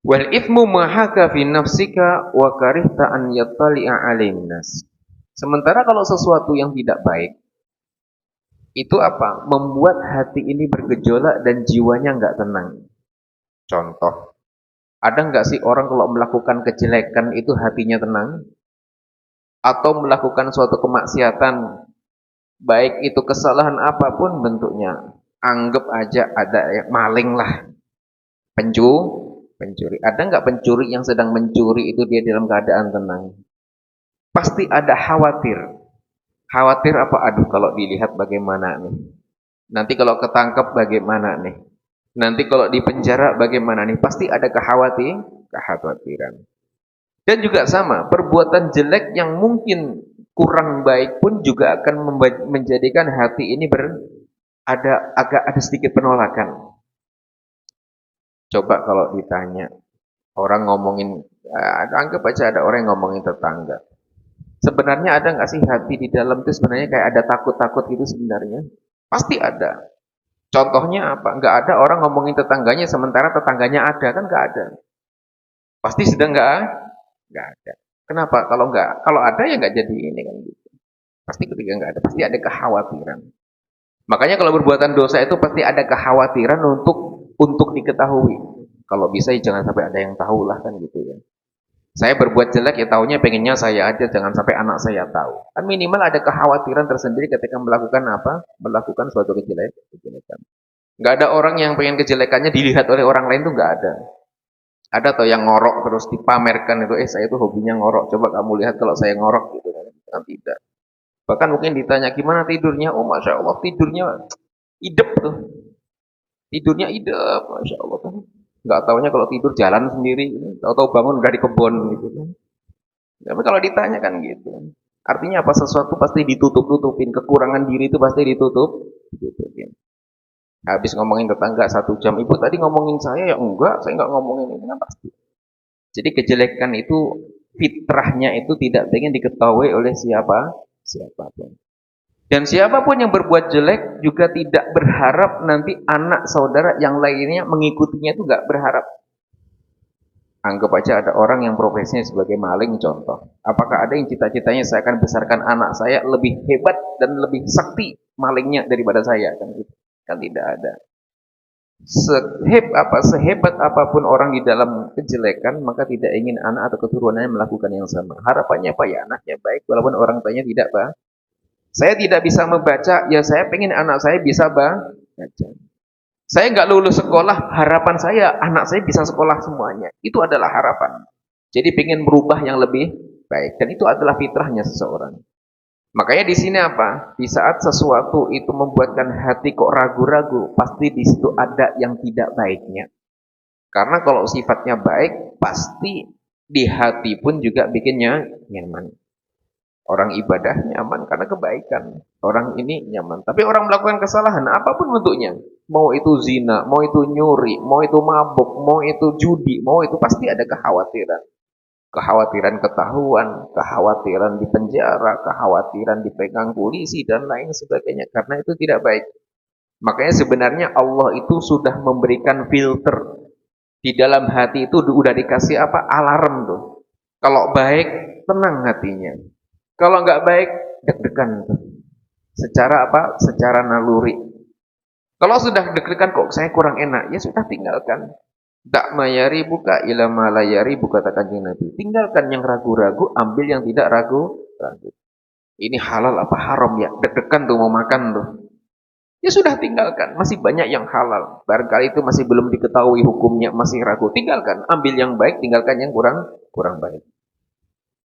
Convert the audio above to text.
Wal ithmu ma haka fi nafsika wa karihta an yattali'a 'alaihin nas. Sementara kalau sesuatu yang tidak baik itu apa? Membuat hati ini bergejolak dan jiwanya nggak tenang. Contoh, ada nggak sih orang kalau melakukan kejelekan itu hatinya tenang? Atau melakukan suatu kemaksiatan, baik itu kesalahan apapun bentuknya, anggap aja ada maling lah, pencuri. Ada nggak pencuri yang sedang mencuri itu dia dalam keadaan tenang? Pasti ada khawatir. Khawatir apa? Aduh, kalau dilihat bagaimana nih? Nanti kalau ketangkep bagaimana nih? Nanti kalau di penjara bagaimana nih? Pasti ada kekhawatiran. Dan juga sama, perbuatan jelek yang mungkin kurang baik pun juga akan menjadikan hati ini agak ada sedikit penolakan. Coba kalau ditanya, orang ngomongin, anggap aja ada orang yang ngomongin tetangga. Sebenarnya ada nggak sih hati di dalam itu sebenarnya kayak ada takut-takut gitu sebenarnya? Pasti ada. Contohnya apa? Nggak ada orang ngomongin tetangganya sementara tetangganya ada, kan nggak ada. Pasti sedang nggak ada. Kenapa? Kalau ada ya nggak jadi ini kan gitu. Pasti ketika nggak ada, pasti ada kekhawatiran. Makanya kalau perbuatan dosa itu pasti ada kekhawatiran untuk diketahui. Kalau bisa ya jangan sampai ada yang tahu lah kan gitu ya. Saya berbuat jelek ya tahunya pengennya saya aja, jangan sampai anak saya tahu. Kan minimal ada kekhawatiran tersendiri ketika melakukan apa? Melakukan suatu kejelekan. Nggak ada orang yang pengen kejelekannya dilihat oleh orang lain tuh nggak ada. Ada toh yang ngorok terus dipamerkan itu, saya itu hobinya ngorok. Coba kamu lihat kalau saya ngorok gitu kan tidak. Bahkan mungkin ditanya gimana tidurnya? Oh, masya Allah tidurnya idep tuh. Tidurnya idep, masya Allah tuh. Nggak taunya kalau tidur jalan sendiri, tahu-tahu bangun udah di kebun gitu. Tapi kalau ditanya kan gitu. Artinya apa? Sesuatu pasti ditutup-tutupin, kekurangan diri itu pasti ditutupin. Habis ngomongin tetangga 1 jam, ibu tadi ngomongin saya ya enggak, saya enggak ngomongin ini kan pasti. Jadi kejelekan itu fitrahnya itu tidak ingin diketahui oleh siapapun. Dan siapapun yang berbuat jelek juga tidak berharap nanti anak saudara yang lainnya mengikutinya itu enggak berharap. Anggap aja ada orang yang profesinya sebagai maling contoh. Apakah ada yang cita-citanya saya akan besarkan anak saya lebih hebat dan lebih sakti malingnya daripada saya kan gitu. Kan tidak ada. Sehebat apapun orang di dalam kejelekan, maka tidak ingin anak atau keturunannya melakukan yang sama. Harapannya apa ya? Anaknya baik, walaupun orang tuanya tidak baik. Saya tidak bisa membaca, ya saya pengen anak saya bisa baca. Saya nggak lulus sekolah, harapan saya anak saya bisa sekolah semuanya. Itu adalah harapan. Jadi pengen merubah yang lebih baik, dan itu adalah fitrahnya seseorang. Makanya di sini apa? Di saat sesuatu itu membuatkan hati kok ragu-ragu, pasti di situ ada yang tidak baiknya. Karena kalau sifatnya baik, pasti di hati pun juga bikinnya nyaman. Orang ibadah nyaman karena kebaikan. Orang ini nyaman. Tapi orang melakukan kesalahan, apapun bentuknya. Mau itu zina, mau itu nyuri, mau itu mabuk, mau itu judi, mau itu pasti ada kekhawatiran. Kekhawatiran ketahuan, kekhawatiran di penjara, kekhawatiran dipegang polisi dan lain sebagainya. Karena itu tidak baik. Makanya sebenarnya Allah itu sudah memberikan filter. Di dalam hati itu udah dikasih apa? Alarm tuh. Kalau baik, tenang hatinya. Kalau nggak baik, deg-degan tuh. Secara apa? Secara naluri. Kalau sudah deg-degan kok saya kurang enak, ya sudah tinggalkan. Tak mayari buka ila malayari buka kata Kanjeng Nabi. Tinggalkan yang ragu-ragu, ambil yang tidak ragu. Ini halal apa haram ya? Deg-degan tuh mau makan tuh. Ya sudah tinggalkan. Masih banyak yang halal. Barangkali itu masih belum diketahui hukumnya, masih ragu. Tinggalkan. Ambil yang baik, tinggalkan yang kurang baik.